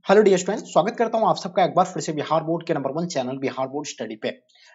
Hello dear student, स्वागत करता हूं आप सबका एक बार फिर से बिहार बोर्ड के number 1 channel Bihar board study पे।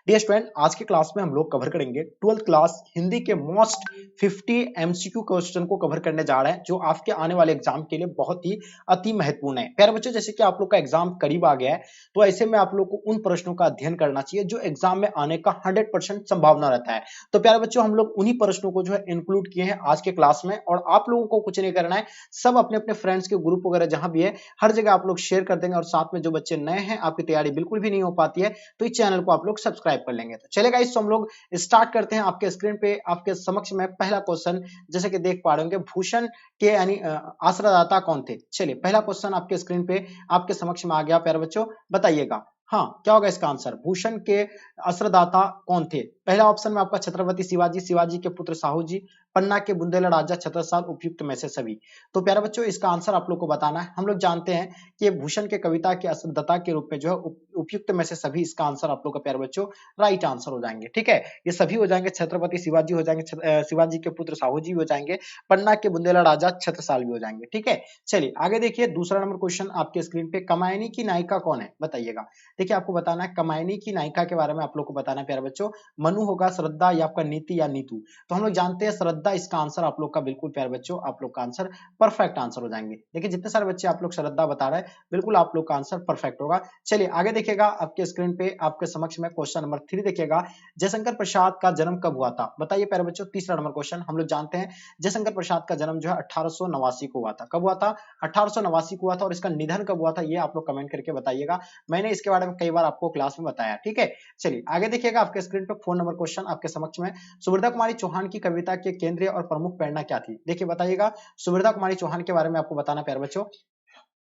डियर स्टूडेंट, आज के क्लास में हम लोग कवर करेंगे 12th क्लास हिंदी के मोस्ट 50 एमसीक्यू क्वेश्चन को कवर करने जा रहे हैं, जो आपके आने वाले एग्जाम के लिए बहुत ही अति महत्वपूर्ण है। प्यारे बच्चों, जैसे कि आप लोग का एग्जाम करीब आ गया है, तो ऐसे में आप लोग को उन प्रश्नों का अध्ययन करना चाहिए जो एग्जाम में आने का 100% संभावना रहता है। तो प्यारे बच्चों, हम लोग उन्हीं प्रश्नों को जो है इंक्लूड किए हैं आज के क्लास में, और आप लोगों को कुछ नहीं करना है, सब अपने अपने फ्रेंड्स के ग्रुप वगैरह जहां भी है हर जगह आप लोग शेयर कर देंगे, और साथ में जो बच्चे नए हैं, आपकी तैयारी बिल्कुल भी नहीं हो पाती है, तो इस चैनल को आप लोग सब्सक्राइब कर लेंगे। तो चलेगा, इस हम लोग स्टार्ट करते हैं। आपके स्क्रीन पे आपके समक्ष में पहला क्वेश्चन जैसे कि देख पा रहे होंगे, भूषण के यानी आश्रयदाता कौन थे। चलिए, पहला क्वेश्चन आपके स्क्रीन पे आपके समक्ष में आ गया। प्यारे बच्चों, बताइएगा हाँ क्या होगा इसका आंसर। भूषण के आश्रयदाता कौन थे। पहला ऑप्शन में आपका छत्रपति शिवाजी, शिवाजी के पुत्र साहू जी, पन्ना के बुंदेलखंड राजा छत्रसाल, उपयुक्त में से सभी। तो प्यारे बच्चों, इसका आंसर आप लोग को बताना है। हम लोग जानते हैं कि भूषण के कविता के आश्रयदाता के रूप में जो है उपयुक्त में से सभी, इसका आंसर आप लोग का प्यारे बच्चों राइट आंसर हो जाएंगे। ठीक है, ये सभी हो जाएंगे। छत्रपति शिवाजी हो जाएंगे, शिवाजी के पुत्र साहू जी हो जाएंगे, पन्ना के बुंदेलखंड राजा छत्रसाल भी हो जाएंगे। ठीक है, चलिए आगे देखिए। दूसरा नंबर क्वेश्चन आपके स्क्रीन पे, कमायनी की नायिका कौन है, बताइएगा। देखिए, आपको बताना है कमायनी की नायिका के बारे में आप लोग को बताना है प्यारे बच्चों। मनु होगा, श्रद्धा, या आपका नीति, या नीतू। तो हम लोग जानते हैं श्रद्धा इसका आंसर आप लोग का बिल्कुल प्यारे बच्चों, आप लोग का आंसर परफेक्ट आंसर हो जाएंगे। देखिए, जितने सारे बच्चे आप लोग श्रद्धा बता रहे हैं, बिल्कुल आप लोग का आंसर परफेक्ट होगा। चलिए आगे देखिएगा, आपके स्क्रीन पे आपके समक्ष में क्वेश्चन नंबर 3 देखिएगा। जयशंकर प्रसाद का जन्म कब हुआ था, बताइए प्यारे बच्चों। तीसरा नंबर क्वेश्चन, हम लोग जानते हैं जयशंकर प्रसाद का जन्म जो है 1889 को हुआ था। कब हुआ था, 1889 को हुआ था। और इसका निधन कब हुआ था, ये आप लोग कमेंट करके बताइएगा। मैंने इसके बारे में कई बार आपको क्लास में बताया। ठीक है, चलिए आगे देखिएगा, आपके स्क्रीन पे 4 नंबर क्वेश्चन आपके समक्ष में, सुभद्रा कुमारी चौहान की कविता के केंद्रीय और प्रमुख प्रेरणा क्या थी। देखिए, बताइएगा। सुभद्रा कुमारी चौहान के बारे में आपको बताना प्यारे बच्चों।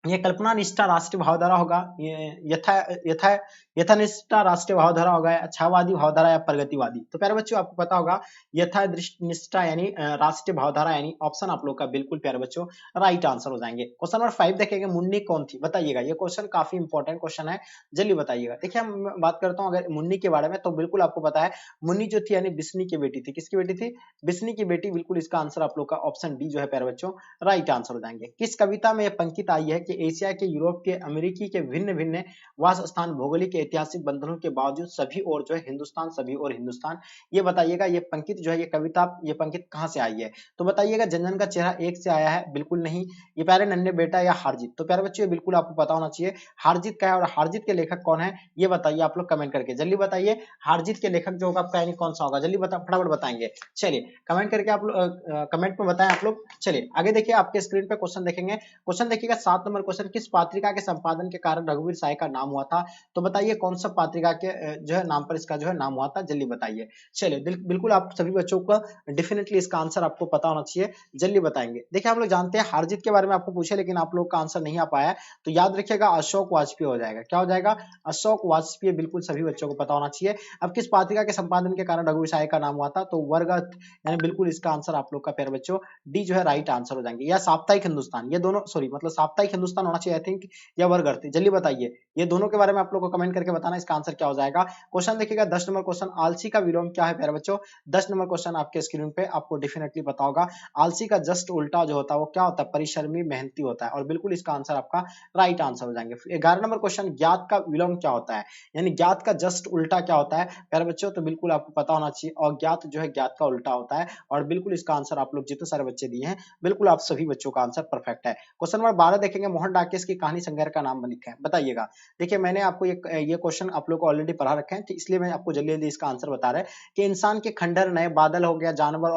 ये कल्पना निष्ठा राष्ट्रीय भावधारा होगा, ये यथा यथा यथानिष्ठा राष्ट्रीय भावधारा होगा, या छावादी भावधारा, या प्रगतिवादी। तो प्यारे बच्चों, आपको पता होगा यथा निष्ठा यानी राष्ट्रीय भावधारा, यानी ऑप्शन आप लोग का बिल्कुल प्यारे बच्चों राइट आंसर हो जाएंगे। क्वेश्चन नंबर 5 देखेंगे, मुन्नी कौन थी, बताइएगा। ये क्वेश्चन काफी इंपॉर्टेंट क्वेश्चन है, जल्दी बताइएगा। देखिए, हम बात करता हूँ अगर मुन्नी के बारे में, तो बिल्कुल आपको पता है मुन्नी जो थी यानी बिस्नी की बेटी थी। किसकी बेटी थी, बिस्नी की बेटी। बिल्कुल इसका आंसर आप लोग का ऑप्शन डी जो है प्यारे बच्चों राइट आंसर हो जाएंगे। किस कविता में यह पंक्ति आई है कि एशिया के, यूरोप के, अमेरिकी के भिन्न भिन्न वास स्थान, भौगोलिक के ऐतिहासिक बंधनों के बावजूद सभी और जो है हिंदुस्तान, सभी और हिंदुस्तान। ये बताइएगा, ये पंक्ति जो है, ये कविता, ये पंक्ति कहां से आई है। तो बताइएगा, जनजन का चेहरा एक से आया है, बिल्कुल नहीं। ये प्यारे नन्हे बेटा, या हारजीत। तो प्यारे बच्चों, ये बिल्कुल आपको पता होना चाहिए हारजीत का है। और हारजीत के लेखक कौन है, ये बताइए आप लोग कमेंट करके, जल्दी बताइए। हारजीत के लेखक जो होगा आपका यानी कौन सा होगा, जल्दी बता, फटाफट बताएंगे। चलिए कमेंट करके आप लोग कमेंट में बताएं आप लोग। चलिए आगे देखिए, आपके स्क्रीन पे क्वेश्चन देखेंगे। क्वेश्चन देखिएगा 7 नंबर क्वेश्चन, किस पत्रिका के संपादन के कारण रघुवीर साय का नाम हुआ था। तो बताइए कौन सा पत्रिका के जो है नाम पर इसका जो है नाम हुआ था, जल्दी बताइए। चलिए, बिल्कुल आप सभी बच्चों को डेफिनेटली इसका आंसर आपको पता होना चाहिए, जल्दी बताएंगे। देखिए, हम लोग जानते हैं हारजीत के बारे में आपको पूछे, लेकिन आप लोग का आंसर नहीं आ पाया है, तो याद रखिएगा अशोक वाजपेयी हो जाएगा। क्या हो जाएगा, अशोक वाजपेयी। बिल्कुल सभी बच्चों को पता होना चाहिए। अब किस पत्रिका के संपादन के कारण रघुवीर साय का नाम हुआ था, तो वर्गत, यानी बिल्कुल इसका आंसर आप लोग का प्यारे बच्चों डी जो है राइट आंसर हो जाएंगे। या साप्ताहिक हिंदुस्तान, ये दोनों, सॉरी मतलब साप्ताहिक हिंदुस्तान होना चाहिए आई थिंक, या वर्ग अर्थ, जल्दी बताइए। ये दोनों के बारे में आप लोग को कमेंट करके बताना इसका आंसर क्या हो जाएगा। क्वेश्चन देखिएगा 10 नंबर क्वेश्चन, आलसी का विलोम क्या है प्यारे बच्चों। 10 नंबर क्वेश्चन आपके स्क्रीन पे आपको डेफिनेटली पता होगा। आलसी का जस्ट उल्टा जो होता है वो क्या होता है, परिश्रमी, मेहनती होता है। और बिल्कुल इसका आंसर आपका राइट आंसर हो जाएंगे। 11 नंबर क्वेश्चन, ज्ञात का विलोम क्या होता है, यानी ज्ञात का जस्ट उल्टा क्या होता है प्यारे बच्चों। तो बिल्कुल आपको पता होना चाहिए, और ज्ञात जो है ज्ञात का उल्टा होता है। और बिल्कुल इसका आंसर आप लोग जितने सारे बच्चे दिए हैं, बिल्कुल आप सभी बच्चों का आंसर परफेक्ट है। क्वेश्चन नंबर 12 देखेंगे, मोहन डाकेश की कहानी संग्रह का नाम लिखें, बताइएगा। देखिए, मैंने आपको ये क्वेश्चन आप लोग को ऑलरेडी पढ़ा रखे हैं, तो इसलिए मैं आपको जल्दी जल्दी इसका आंसर बता रहा है कि इंसान के खंडहर, नए बादल हो गया, जानवर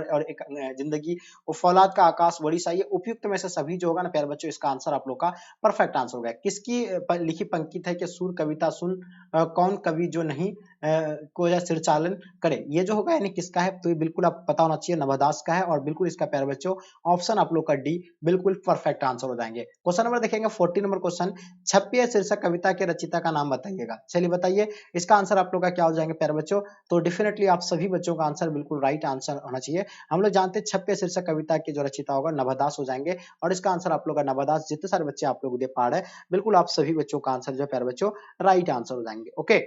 और एक जिंदगी, फौलाद का आकाश, ओडिशा, ये उपयुक्त में से सभी जो होगा ना प्यारे बच्चों, इसका आंसर आप लोग का परफेक्ट आंसर होगा। किसकी लिखी पंक्ति है कि सुर कविता सुन, कौन कवि जो नहीं को या सिरचालन करे, ये जो होगा यानी किसका है, तो ये बिल्कुल आपको पता होना चाहिए नवदास का है। और बिल्कुल इसका प्यारे बच्चों ऑप्शन आप लोग का डी बिल्कुल परफेक्ट आंसर हो जाएंगे। क्वेश्चन नंबर देखेंगे 40 नंबर क्वेश्चन, छप्पी शीर्षक कविता के रचयिता का नाम बताइएगा। चलिए बताइए, इसका आंसर आप लोग का क्या हो जाएंगे प्यारे बच्चों। तो डेफिनेटली आप सभी बच्चों का आंसर बिल्कुल राइट आंसर होना चाहिए। हम लोग जानते हैं छप्पी शीर्षक कविता के जो रचयिता होगा नवदास हो जाएंगे। और इसका आंसर आप लोग का नवदास। जितने सारे बच्चे आप लोग दे पा रहे हैं, बिल्कुल आप सभी बच्चों का आंसर जो है प्यारे बच्चों राइट आंसर हो जाएंगे। ओके,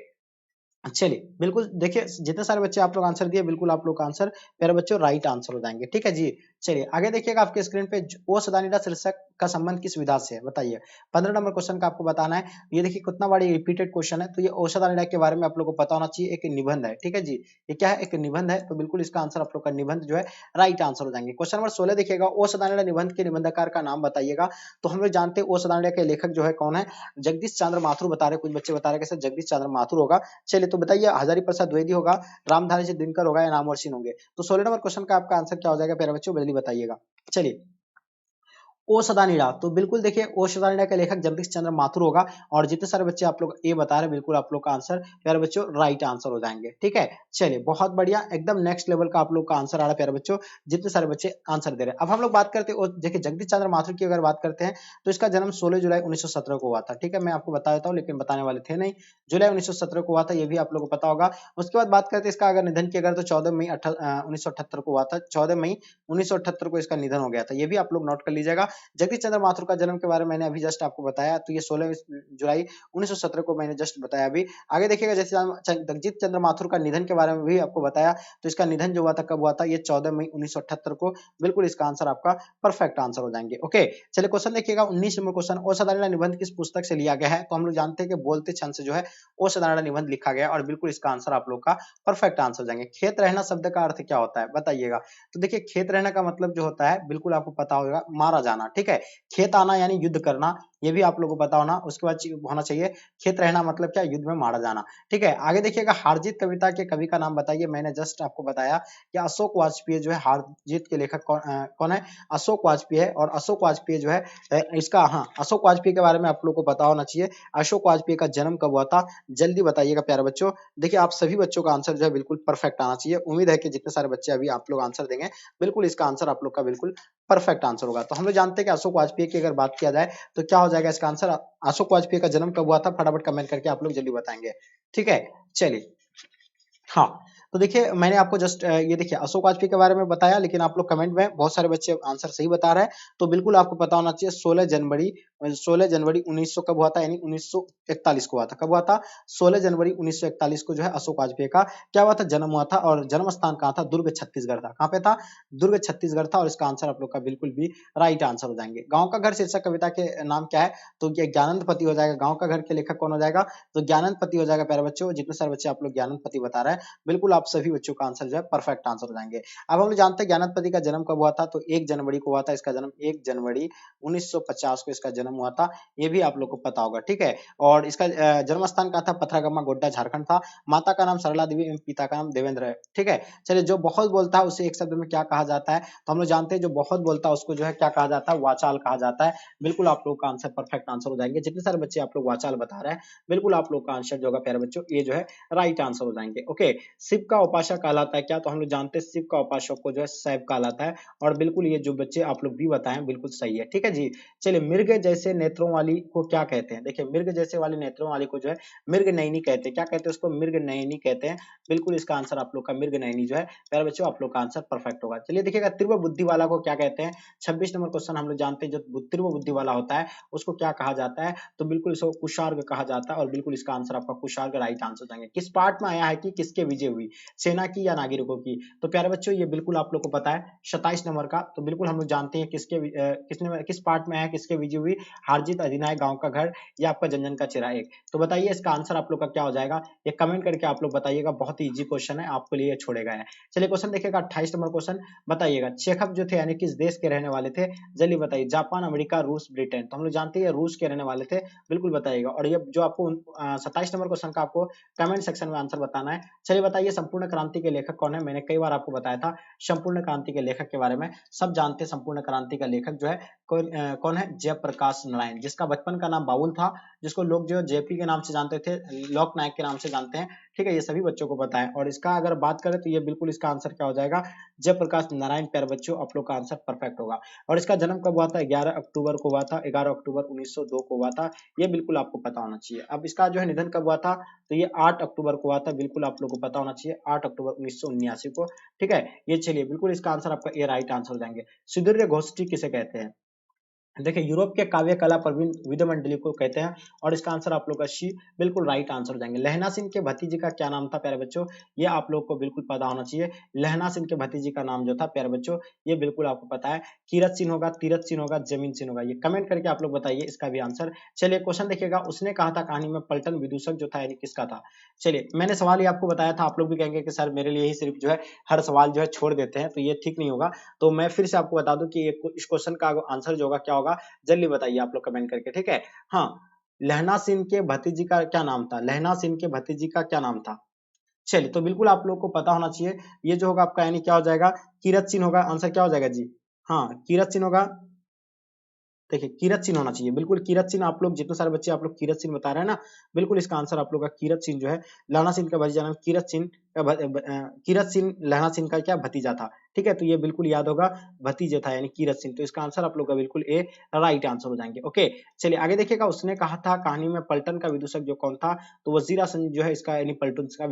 चलिए बिल्कुल देखिए, जितने सारे बच्चे आप लोग आंसर दिए, बिल्कुल आप लोग का आंसर प्यारे बच्चों राइट आंसर हो जाएंगे। ठीक है जी, चलिए आगे देखिएगा आपके स्क्रीन पे, ओ सदानीडा शीर्षक का संबंध किस विधा से है बताइए। 15 नंबर क्वेश्चन का आपको बताना है। ये देखिए कितना बड़ी रिपीटेड क्वेश्चन है, तो ये ओ सदानीडा के बारे में आप लोगों को पता होना चाहिए, एक निबंध है, ठीक है जी। ये क्या है, एक निबंध है, तो बिल्कुल इसका आंसर आप लोग का निबंध जो है राइट आंसर हो जाएंगे। क्वेश्चन नंबर 16 देखिएगा, ओ सदानीडा निबंध के निबंधकार का नाम बताइएगा। तो हम लोग जानते हैं ओ सदानीडा के लेखक जो है कौन है, जगदीश चंद्र माथुर बता रहे, कुछ बच्चे बता रहे कि जगदीश चंद्र माथुर होगा। चलिए तो बताइए हजारी प्रसाद द्विवेदी होगा, रामधारी सिंह दिनकर होगा या नामवर सिंह होंगे। तो 16 नंबर क्वेश्चन का आपका आंसर क्या हो जाएगा प्यारे बच्चों, जल्दी बताइएगा। चलिए ओ सदानीडा, तो बिल्कुल देखिए ओ सदानीडा के लेखक जगदीश चंद्र माथुर होगा। और जितने सारे बच्चे आप लोग ए बता रहे हैं, बिल्कुल आप लोग का आंसर प्यारे बच्चों राइट आंसर हो जाएंगे, ठीक है। चलिए बहुत बढ़िया, एकदम नेक्स्ट लेवल का आप लोग का आंसर आ रहा है प्यारे बच्चों, जितने सारे बच्चे आंसर दे रहे हैं। अब हम लोग बात करते हैं, देखिए जगदीश चंद्र माथुर की अगर बात करते हैं, तो इसका जन्म 16 जुलाई 1917 को हुआ था, ठीक है। मैं आपको बता देता हूँ, लेकिन बताने वाले थे नहीं, जुलाई 1917 को हुआ था, ये भी आप लोगों को पता होगा। उसके बाद बात करते हैं इसका अगर निधन की, अगर तो 14 मई 1978 को हुआ था, 14 मई 1978 को इसका निधन हो गया था, ये भी आप लोग नोट कर लीजिएगा। जगदीश चंद्र माथुर का जन्म के बारे में मैंने अभी जस्ट आपको बताया, तो ये 16 जुलाई 1917 को मैंने जस्ट बताया अभी। आगे देखिएगा जैसे जगदीश चंद्र माथुर का निधन के बारे में भी आपको बताया, तो इसका निधन जो हुआ था कब हुआ था, ये 14 मई 1978 को, बिल्कुल इसका आंसर आपका परफेक्ट आंसर हो जाएंगे। ओके चलिए क्वेश्चन देखिएगा 19 नंबर क्वेश्चन, असाधारण निबंध किस पुस्तक से लिया गया है। तो हम लोग जानते हैं कि बोलते छंद से जो है असाधारण निबंध लिखा गया, और बिल्कुल इसका आंसर आप लोग का परफेक्ट आंसर हो जाएंगे। खेत रहना शब्द का अर्थ क्या होता है बताइएगा। तो देखिए खेत रहना का मतलब जो होता है, बिल्कुल आपको पता होगा, मारा जाना, ठीक है। खेत आना यानी युद्ध करना, ये भी आप लोगों को पता होना। उसके बाद होना चाहिए खेत रहना मतलब क्या, युद्ध में मारा जाना, ठीक है। आगे देखिएगा हार जीत कविता के कवि का नाम बताइए। मैंने जस्ट आपको बताया कि अशोक वाजपेयी जो है हार जीत के लेखक कौन है, अशोक वाजपेयी है। और अशोक वाजपेयी जो है इसका, हाँ अशोक वाजपेयी के बारे में आप लोग को पता होना चाहिए। अशोक वाजपेयी का जन्म कब हुआ था, जल्दी बताइएगा प्यारे बच्चों। देखिए आप सभी बच्चों का आंसर जो है बिल्कुल परफेक्ट आना चाहिए। उम्मीद है कि जितने सारे बच्चे अभी आप लोग आंसर देंगे, बिल्कुल इसका आंसर आप लोग का बिल्कुल परफेक्ट आंसर होगा। तो हम लोग जानते हैं कि अशोक वाजपेयी की अगर बात किया जाए, तो क्या हो जाएगा इसका आंसर। अशोक वाजपेयी का जन्म कब हुआ था, फटाफट कमेंट करके आप लोग जल्दी बताएंगे, ठीक है। चलिए हाँ, तो देखिए मैंने आपको जस्ट ये देखिए अशोक वाजपेयी के बारे में बताया, लेकिन आप लोग कमेंट में बहुत सारे बच्चे आंसर सही बता रहे हैं। तो बिल्कुल आपको पता होना चाहिए 16 जनवरी 1900 कब हुआ था, यानी 1941 को हुआ था। कब हुआ था, 16 जनवरी 1941 को जो है अशोक वाजपेयी का क्या हुआ था, जन्म हुआ था। और जन्म स्थान कहाँ था, दुर्ग छत्तीसगढ़ था। कहाँ पे था, दुर्ग छत्तीसगढ़ था। और इसका आंसर आप लोग का बिल्कुल भी राइट आंसर हो जाएंगे। गाँव का घर शीर्षक कविता के नाम क्या है, तो ये ज्ञानंद पति हो जाएगा। गाँव का घर के लेखक कौन हो जाएगा, तो ज्ञानंद पति हो जाएगा। प्यारे बच्चों जितने सारे बच्चे आप लोग ज्ञानंद पति बता रहे हैं, बिल्कुल आप सभी बच्चों का आंसर जो है परफेक्ट आंसर हो जाएंगे। अब हम लोग जानते हैं ज्ञानंद पति का जन्म कब हुआ था, तो 1 जनवरी को हुआ था। इसका जन्म 1 जनवरी 1950 को इसका जन्म हुआ था, ये भी आप लोग को पता होगा, ठीक है। और इसका जन्म स्थान कहाँ था, पथरागम्मा गोड्डा झारखंड था। माता का नाम सरला देवी एवं पिता का नाम देवेंद्र है, ठीक है। चलिए जो बहुत बोलता है उसे एक शब्द में क्या कहा जाता है, तो हम लोग जानते हैं जो बहुत बोलता है उसको जो है क्या कहा जाता है, वाचाल कहा जाता है। बिल्कुल आप लोग का आंसर परफेक्ट आंसर हो जाएंगे। जितने सारे बच्चे आप लोग वाचाल बता रहे हैं, बिल्कुल आप लोग का आंसर जो होगा प्यारे बच्चों, ये जो है राइट आंसर हो जाएंगे। ओके शिव का उपासक कहलाता है क्या, तो हम लोग जानते हैं शिव का उपासक को जो है शैव कहलाता है। और बिल्कुल ये जो बच्चे आप लोग भी बताएं बिल्कुल सही है, ठीक है जी। चलिए मृग जैसे नेत्रों वाली को क्या कहते हैं, देखिए मृग जैसे वाली नेत्रों वाली को जो है मृग नयनी कहते हैं। क्या कहते हैं उसको, मृग नयनी कहते हैं। बिल्कुल इसका आंसर आप लोग का मृग नयनी जो है प्यारे बच्चों आप लोग का आंसर परफेक्ट होगा। चलिए देखिएगा तीव्र बुद्धि वाला को क्या कहते हैं। 26 नंबर क्वेश्चन हम लोग जानते हैं जो तीव्र बुद्धि वाला होता है उसको क्या कहा जाता है, तो बिल्कुल इसको कुशार्ग कहा जाता है। और बिल्कुल इसका आंसर आपका कुशार्ग राइट आंसर देंगे। किस पार्ट में आया है कि किसके विजय हुई, सेना की या नागरिकों की, तो प्यारे बच्चों ये बिल्कुल आप लोग को पता है 27 नंबर का। तो बिल्कुल हम लोग जानते हैं किसने किस पार्ट में है, किसके विजय हुई, हारजीत अधिनायक गांव का घर या आपका जनजन का चेहरा एक। तो बताइए इसका आंसर आप लोग का क्या हो जाएगा, ये कमेंट करके आप लोग बताइएगा। बहुत ही इजी क्वेश्चन है, आपके लिए छोड़े गए हैं। चलिए क्वेश्चन देखिएगा 28 नंबर क्वेश्चन, बताइएगा चेखव जो थे यानी किस देश के रहने वाले थे, जल्दी बताइए। जापान, अमेरिका, रूस, ब्रिटेन। तो हम लोग जानते हैं रूस के रहने वाले थे, बिल्कुल बताइएगा। और ये जो आपको 27 नंबर क्वेश्चन का आपको कमेंट सेक्शन में आंसर बताना है। चलिए बताइए संपूर्ण क्रांति के लेखक कौन है, मैंने कई बार आपको बताया था संपूर्ण क्रांति के लेखक के बारे में, सब जानते हैं संपूर्ण क्रांति का लेखक जो है कौन है, जयप्रकाश नारायण, जिसका बचपन का नाम बाबुल था, जिसको लोग जो जेपी के नाम से जानते थे, लोक नायक के नाम से जानते हैं, ठीक है। ये सभी बच्चों को पता है। और इसका अगर बात करें तो ये बिल्कुल इसका आंसर क्या हो जाएगा, जयप्रकाश नारायण। प्यारे बच्चों आप लोग का आंसर परफेक्ट होगा। और इसका जन्म कब हुआ था, 11 अक्टूबर को हुआ था, 11 अक्टूबर 1902 को हुआ था, ये बिल्कुल आपको पता होना चाहिए। अब इसका जो है निधन कब हुआ था, तो ये 8 अक्टूबर को हुआ था, बिल्कुल आप लोग को पता होना चाहिए, 8 अक्टूबर 1979 को, ठीक है। ये चलिए बिल्कुल इसका आंसर आपका ए राइट आंसर हो जाएंगे। सुदीर्घ गोष्ठी किसे कहते हैं, देखिए यूरोप के काव्य कला प्रवीण विद्या मंडली को कहते हैं और इसका आंसर आप लोग का सी बिल्कुल राइट आंसर हो जाएंगे। लहना सिंह के भतीजी का क्या नाम था प्यारे बच्चों, ये आप लोग को बिल्कुल पता होना चाहिए। लहना सिंह के भतीजी का नाम जो था प्यारे बच्चों, ये बिल्कुल आपको पता है। कीरत सिंह होगा, तीरथ सिंह होगा, जमीन सिंह होगा, ये कमेंट करके आप लोग बताइए इसका भी आंसर। चलिए क्वेश्चन देखिएगा, उसने कहा था कहानी में पलटन विदूषक जो था यानी किसका था। चलिए मैंने सवाल ही आपको बताया था, आप लोग भी कहेंगे कि सर मेरे लिए ही सिर्फ जो है हर सवाल जो है छोड़ देते हैं, तो ये ठीक नहीं होगा। तो मैं फिर से आपको बता दूं कि इस क्वेश्चन का आंसर जो होगा क्या होगा, जल्दी बताइए आप लोग कमेंट करके, ठीक है। हाँ, लहना सिंह के भतीजी का क्या नाम था, लहना सिंह के भतीजी का क्या नाम था। चलिए तो बिल्कुल आप लोग को पता होना चाहिए, ये जो होगा आपका यानी क्या हो जाएगा, कीरत सिंह होगा, आंसर क्या हो जाएगा जी, हाँ कीरत सिंह होगा। देखिए कीरत सिंह होना चाहिए, बिल्कुल कीरत सिंह, आप लोग जितने सारे बच्चे आप लोग कीरत सिंह बता रहे हैं ना, बिल्कुल इसका आंसर आप लोग का कीरत सिंह जो है, लाना सिंह का भतीजा नाम कीरत सिंह का कीरत सिंह लहना सिंह का क्या भतीजा था, ठीक है। तो ये बिल्कुल याद होगा, भतीजे था यानी कीरत सिंह, तो इसका आंसर आप लोग का बिल्कुल ए राइट आंसर हो जाएंगे। ओके चलिए आगे देखिएगा, उसने कहा था कहानी में पलटन का विदूषक जो कौन था, तो वजीर हासन जो है इसका यानी पलटन का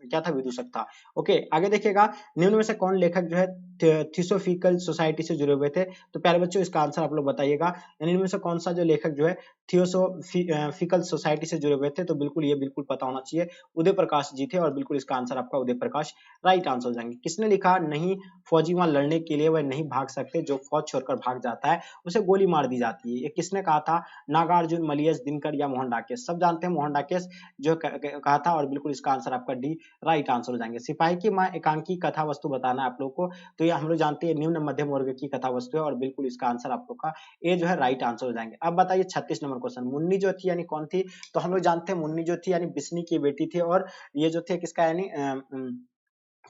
क्या था, विदूषक था। ओके आगे देखिएगा, निम्न में से कौन लेखक जो है थियोसॉफिकल सोसाइटी से जुड़े हुए थे, तो प्यारे बच्चों इसका आंसर आप लोग बताइएगा, यानी इनमें से कौन सा जो लेखक जो है थियोसॉफिकल सोसाइटी से जुड़े हुए थे, तो बिल्कुल ये बिल्कुल पता होना चाहिए, उदय प्रकाश जी थे, और बिल्कुल इसका आंसर आपका उदय प्रकाश राइट आंसर हो जाएंगे। किसने लिखा, नहीं फौजी वहां लड़ने के लिए वह नहीं भाग सकते, जो फौज छोड़कर भाग जाता है उसे गोली मार दी जाती है, ये किसने कहा था, नागार्जुन, मलियस, दिनकर या मोहन डाकेश। सब जानते हैं मोहन डाकेश जो कहा था, और बिल्कुल इसका आंसर आपका डी राइट आंसर हो जाएंगे। सिपाही की मां एकांकी कथा वस्तु बताना है आप लोग को, तो ये हम लोग जानते हैं निम्न मध्यम वर्ग की कथा वस्तु है, और बिल्कुल इसका आंसर आप लोग का ए जो है राइट आंसर हो जाएंगे। अब बताइए 36 नंबर क्वेश्चन, मुन्नी जो थी यानी कौन थी, तो हम लोग जानते हैं मुन्नी जो थी यानी बिस्नी की बेटी थी, और ये जो थे किसका यानी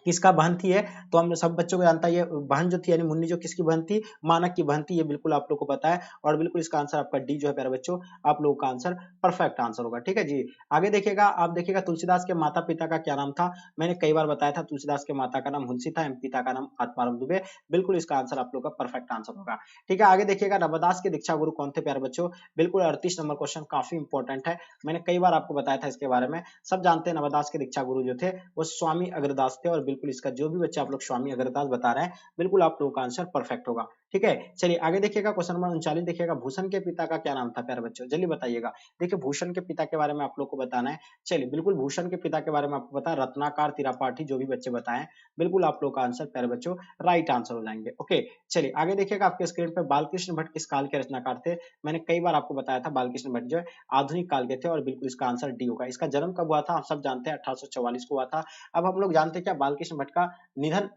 किसका बहन थी है, तो हम सब बच्चों को जानता है, ये बहन जो थी यानी मुन्नी जो किसकी बहन थी, मानक की बहन थी, ये बिल्कुल आप लोग को पता है, और बिल्कुल इसका आंसर आपका डी जो है प्यारे बच्चों, आप लोगों का आंसर परफेक्ट आंसर होगा, ठीक है जी। आगे देखिएगा, आप देखिएगा तुलसीदास के माता पिता का क्या नाम था, मैंने कई बार बताया था तुलसीदास के माता का नाम हुंसी था, पिता का नाम आत्माराम दुबे, बिल्कुल इसका आंसर आप लोग का परफेक्ट आंसर होगा, ठीक है। आगे देखिएगा, रविदास के दीक्षा गुरु कौन थे प्यारे बच्चों, बिल्कुल 38 नंबर क्वेश्चन काफी इंपॉर्टेंट है, मैंने कई बार आपको बताया था इसके बारे में। सब जानते हैं रविदास के दीक्षा गुरु जो थे वो स्वामी अग्रदास थे, और बिल्कुल इसका जो भी बच्चे आप लोग स्वामी अग्रदास बता रहे हैं, बिल्कुल आप लोगों का आंसर परफेक्ट होगा, ठीक है। चलिए आगे देखिएगा, क्वेश्चन नंबर 39 देखिएगा, भूषण के पिता का क्या नाम था प्यारे बच्चों, जल्दी बताइएगा। देखिए भूषण के पिता के बारे में आप लोग को बताना है। चलिए बिल्कुल भूषण के पिता के बारे में आपको पता है, रत्नाकर त्रिपाठी, जो भी बच्चे बताएं, बिल्कुल आप लोग का आंसर प्यारे बच्चों राइट आंसर हो जाएंगे। ओके चलिए आगे देखिएगा, आपके स्क्रीन पे बालकृष्ण भट्ट किस काल के रचनाकार थे, मैंने कई बार आपको बताया था बालकृष्ण भट्ट जो है आधुनिक काल के थे, और बिल्कुल इसका आंसर डी होगा। इसका जन्म कब हुआ था, हम सब जानते हैं 1844 को हुआ था। अब हम लोग जानते हैं क्या बालकृष्ण भट्ट का निधन,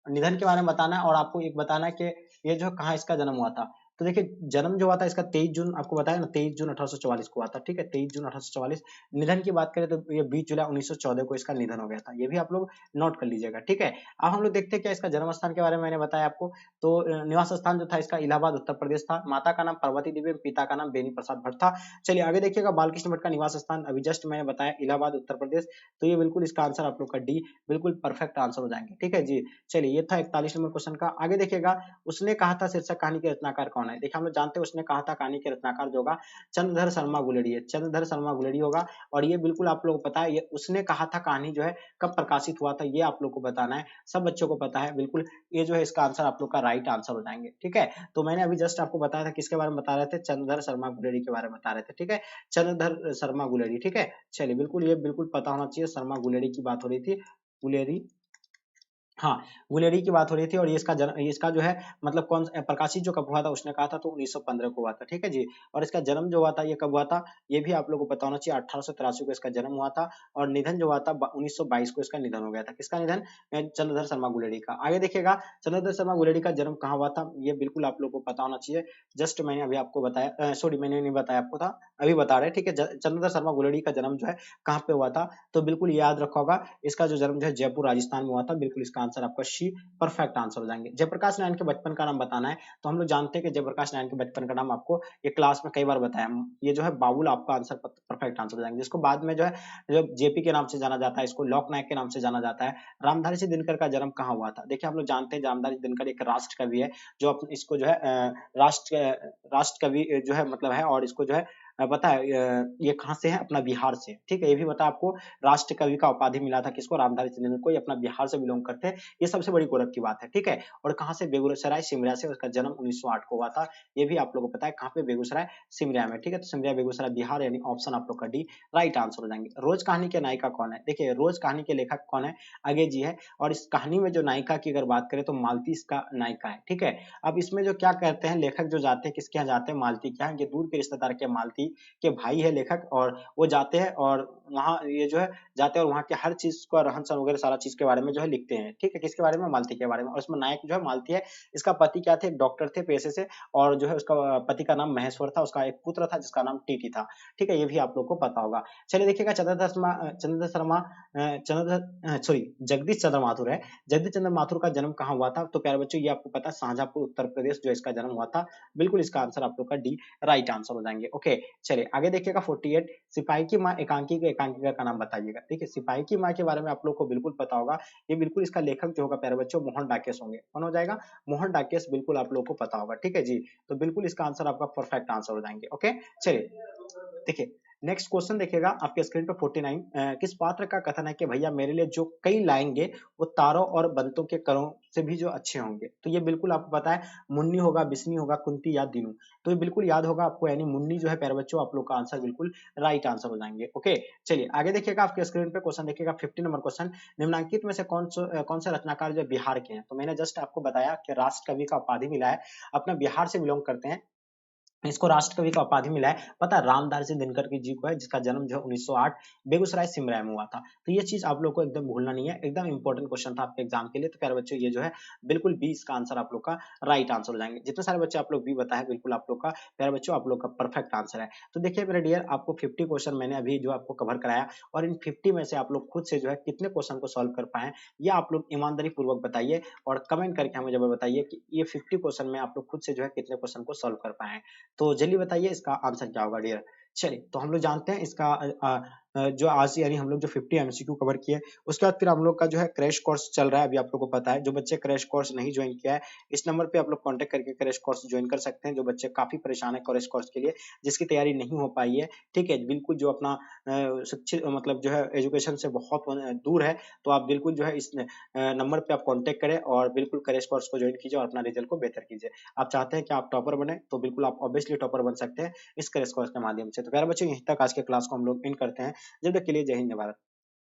निधन के बारे में बताना है, और आपको एक बताना है कि ये जो कहाँ इसका जन्म हुआ था। तो देखिए जन्म जो हुआ था इसका 23 जून, आपको बताया ना 23 जून 1844 को हुआ था, ठीक है 23 जून 1844। निधन की बात करें तो ये 20 जुलाई 1914 को इसका निधन हो गया था, ये भी आप लोग नोट कर लीजिएगा, ठीक है। अब हम लोग देखते हैं क्या इसका जन्म स्थान के बारे में मैंने बताया आपको, तो निवास स्थान जो था इसका इलाहाबाद उत्तर प्रदेश था, माता का नाम पार्वती देवी, पिता का नाम बेनी प्रसाद भट्ट था। चलिए आगे देखिएगा, बालकृष्ण भट्ट का निवास स्थान अभी जस्ट मैंने बताया इलाहाबाद उत्तर प्रदेश, तो ये बिल्कुल इसका आंसर आप लोग का डी बिल्कुल परफेक्ट आंसर हो जाएंगे, ठीक है जी। चलिए ये था 41 नंबर क्वेश्चन का। आगे देखिएगा, उसने कहा था शीर्षक कहानी के रचनाकार कौन है, देखिए हम लोग जानते हैं उसने कहा था कहानी के रचनाकार जो होगा चंद्रधर शर्मा गुलेरी है, चंद्रधर शर्मा गुलेरी होगा, और ये बिल्कुल आप लोगों को पता है, ये उसने कहा था कहानी जो है कब प्रकाशित हुआ था, ये आप लोग को बताना है, सब बच्चों को पता है बिल्कुल, ये जो है इसका आंसर आप लोग का राइट आंसर हो जाएंगे, ठीक है। तो मैंने अभी जस्ट आपको बताया था किसके बारे में बता रहे थे, चंद्रधर शर्मा गुलेरी के बारे में बता रहे थे, ठीक है, चंद्रधर शर्मा गुलेरी, ठीक है। चलिए बिल्कुल ये बिल्कुल पता होना चाहिए, शर्मा गुलेरी की बात हो रही थी, गुलेरी, हाँ गुलेरी की बात हो रही थी, और ये इसका इसका जो है मतलब कौन प्रकाशित जो कब हुआ था, उसने कहा था तो 1915 को हुआ था, ठीक है जी। और इसका जन्म जो हुआ था ये कब हुआ था, ये भी आप लोगों को पता होना चाहिए, 1883 को इसका जन्म हुआ था, और निधन जो हुआ था 1922 को इसका निधन हो गया था, किसका निधन, चंद्रधर शर्मा गुलेरी का। आगे देखिएगा, चंद्रधर शर्मा गुलेरी का जन्म कहाँ हुआ था, ये बिल्कुल आप लोग को पता होना चाहिए, जस्ट मैंने अभी आपको बताया, सॉरी मैंने नहीं बताया आपको था, अभी बता रहे, ठीक है। चंद्रधर शर्मा गुलेरी का जन्म जो है कहाँ पे हुआ था, तो बिल्कुल याद रखा होगा, इसका जो जन्म जो है जयपुर राजस्थान में हुआ था, बिल्कुल इसका आंसर आपका शी परफेक्ट आंसर हो जाएंगे। जयप्रकाश नारायण के बचपन का नाम बताना है, तो हम लोग जानते हैं कि जयप्रकाश नारायण के बचपन का नाम आपको ये क्लास में कई बार बताया, ये जो है बाबुल आपका आंसर परफेक्ट आंसर हो जाएंगे, जिसको बाद में जो है जब जेपी के नाम से जाना जाता है, इसको लोक नायक के नाम से जाना जाता है। रामधारी सिंह दिनकर का जन्म कहाँ हुआ था, देखिए हम लोग जानते हैं रामधारी दिनकर एक राष्ट्र कवि है, जो इसको जो है राष्ट्र कवि जो है मतलब है, और इसको जो है पता है ये कहाँ से है, अपना बिहार से, ठीक है। ये भी पता है आपको, राष्ट्र कवि का उपाधि मिला था किसको, रामधारी सिंधिया को, ये अपना बिहार से बिलोंग करते हैं, ये सबसे बड़ी गौरव की बात है, ठीक है। और कहाँ से, बेगूसराय सिमरिया से, उसका जन्म 1908 को हुआ था, ये भी आप लोगों को पता है, कहाँ पे, बेगूसराय सिमरिया में, ठीक है। तो सिमरिया बेगूसराय बिहार, यानी ऑप्शन आप लोग का डी राइट आंसर हो जाएंगे। रोज कहानी के नायिका कौन है, देखिए रोज कहानी के लेखक कौन है, अगे जी है, और इस कहानी में जो नायिका की अगर बात करें तो मालती इसका नायिका है, ठीक है। अब इसमें जो क्या कहते हैं, लेखक जो जाते हैं किसके यहाँ जाते हैं, मालती के यहाँ, ये दूर के रिश्तेदार के मालती के भाई है लेखक, और वो जाते हैं और वहाँ ये जो है जाते हैं और वहाँ के हर चीज का रहन सहन वगैरह सारा चीज के बारे में जो है लिखते हैं, ठीक है। किसके बारे में, मालती के बारे में। और उसमें नायक जो है मालती है, इसका पति क्या थे, डॉक्टर थे पेशे से, और जो है उसका पति का नाम महेश्वर था, उसका एक पुत्र था जिसका नाम टीटी था, ठीक है। ये भी आप लोग को पता होगा। चलिए देखिएगा, चंद्रधर शर्मा, सॉरी, जगदीश चंद्र माथुर है, जगदीश चंद्र माथुर का जन्म कहाँ हुआ था, तो प्यारे बच्चों ये आपको पता है, शाहजहांपुर उत्तर प्रदेश जो इसका जन्म हुआ था, बिल्कुल इसका आंसर आप लोग का डी राइट आंसर हो जाएंगे। ओके, चलिए आगे देखिएगा 48, सिपाही की माँ एकांकी के एकांकिका का नाम बताइएगा। देखिए सिपाही की माँ के बारे में आप लोग को बिल्कुल पता होगा, ये बिल्कुल इसका लेखक जो होगा प्यारे बच्चों, मोहन डाकेश होंगे। कौन हो जाएगा, मोहन डाकेश, बिल्कुल आप लोग को पता होगा, ठीक है जी। तो बिल्कुल इसका आंसर आपका परफेक्ट आंसर हो जाएंगे। ओके, चलिए देखिए नेक्स्ट क्वेश्चन देखिएगा आपके स्क्रीन पे 49, किस पात्र का कथन है कि भैया मेरे लिए जो कई लाएंगे वो तारों और बंतों के करों से भी जो अच्छे होंगे। तो ये बिल्कुल आपको पता है, मुन्नी होगा, बिस्नी होगा, कुंती या दीनू। तो ये बिल्कुल याद होगा आपको, यानी मुन्नी जो है प्यारे बच्चों, आप लोग का आंसर बिल्कुल राइट आंसर हो जाएंगे। ओके, चलिए आगे देखिएगा आपके स्क्रीन पे क्वेश्चन देखिएगा 50 नंबर क्वेश्चन, निम्नलिखित में से कौन से रचनाकार जो बिहार के हैं। तो मैंने जस्ट आपको बताया कि राष्ट्र कवि का उपाधि मिला है, अपना बिहार से बिलोंग करते हैं, इसको राष्ट्र कवि का उपाधि मिला है, पता है रामधारी सिंह दिनकर की जी को है, जिसका जन्म जो है 1908 बेगूसराय सिमरिया में हुआ था। तो ये चीज आप लोग को एकदम भूलना नहीं है, एकदम इंपॉर्टेंट क्वेश्चन था आपके एग्जाम के लिए। तो प्यारे बच्चों ये जो है बिल्कुल बी इसका आंसर आप लोग का राइट आंसर हो जाएंगे। जितने सारे बच्चे आप लोग बी बताए बिल्कुल आप लोग का, प्यारे बच्चों आप लोग का परफेक्ट आंसर है। तो देखिए मेरे डियर, आपको 50 क्वेश्चन मैंने अभी जो आपको कवर कराया, और इन 50 में से आप लोग खुद से जो है कितने क्वेश्चन को सॉल्व कर पाए, या आप लोग ईमानदारी पूर्वक बताइए, और कमेंट करके हमें जब बताइए कि ये 50 क्वेश्चन में आप लोग खुद से जो है कितने क्वेश्चन को सॉल्व कर पाए हैं। तो जल्दी बताइए इसका आंसर क्या होगा डियर। चलिए तो हम लोग जानते हैं इसका जो आज यानी हम लोग जो 50 एमसीक्यू कवर किए, उसके बाद फिर हम लोग का जो है क्रैश कोर्स चल रहा है, अभी आप लोग को पता है। जो बच्चे क्रैश कोर्स नहीं ज्वाइन किया है, इस नंबर पे आप लोग कांटेक्ट करके क्रैश कोर्स ज्वाइन कर सकते हैं। जो बच्चे काफी परेशान है क्रैश कोर्स के लिए, जिसकी तैयारी नहीं हो पाई है, ठीक है, बिल्कुल जो अपना शिक्षित मतलब जो है एजुकेशन से बहुत दूर है, तो आप बिल्कुल जो है इस नंबर पे आप कांटेक्ट करें और बिल्कुल क्रैश कोर्स को ज्वाइन कीजिए और अपना रिजल्ट को बेहतर कीजिए। आप चाहते हैं कि आप टॉपर बने, तो बिल्कुल आप ऑब्वियसली टॉपर बन सकते हैं इस क्रैश कोर्स के माध्यम से। तो प्यारे बच्चों, यहीं तक आज के क्लास को हम लोग इन करते हैं। जब तक के लिए जय हिंद, जय भारत।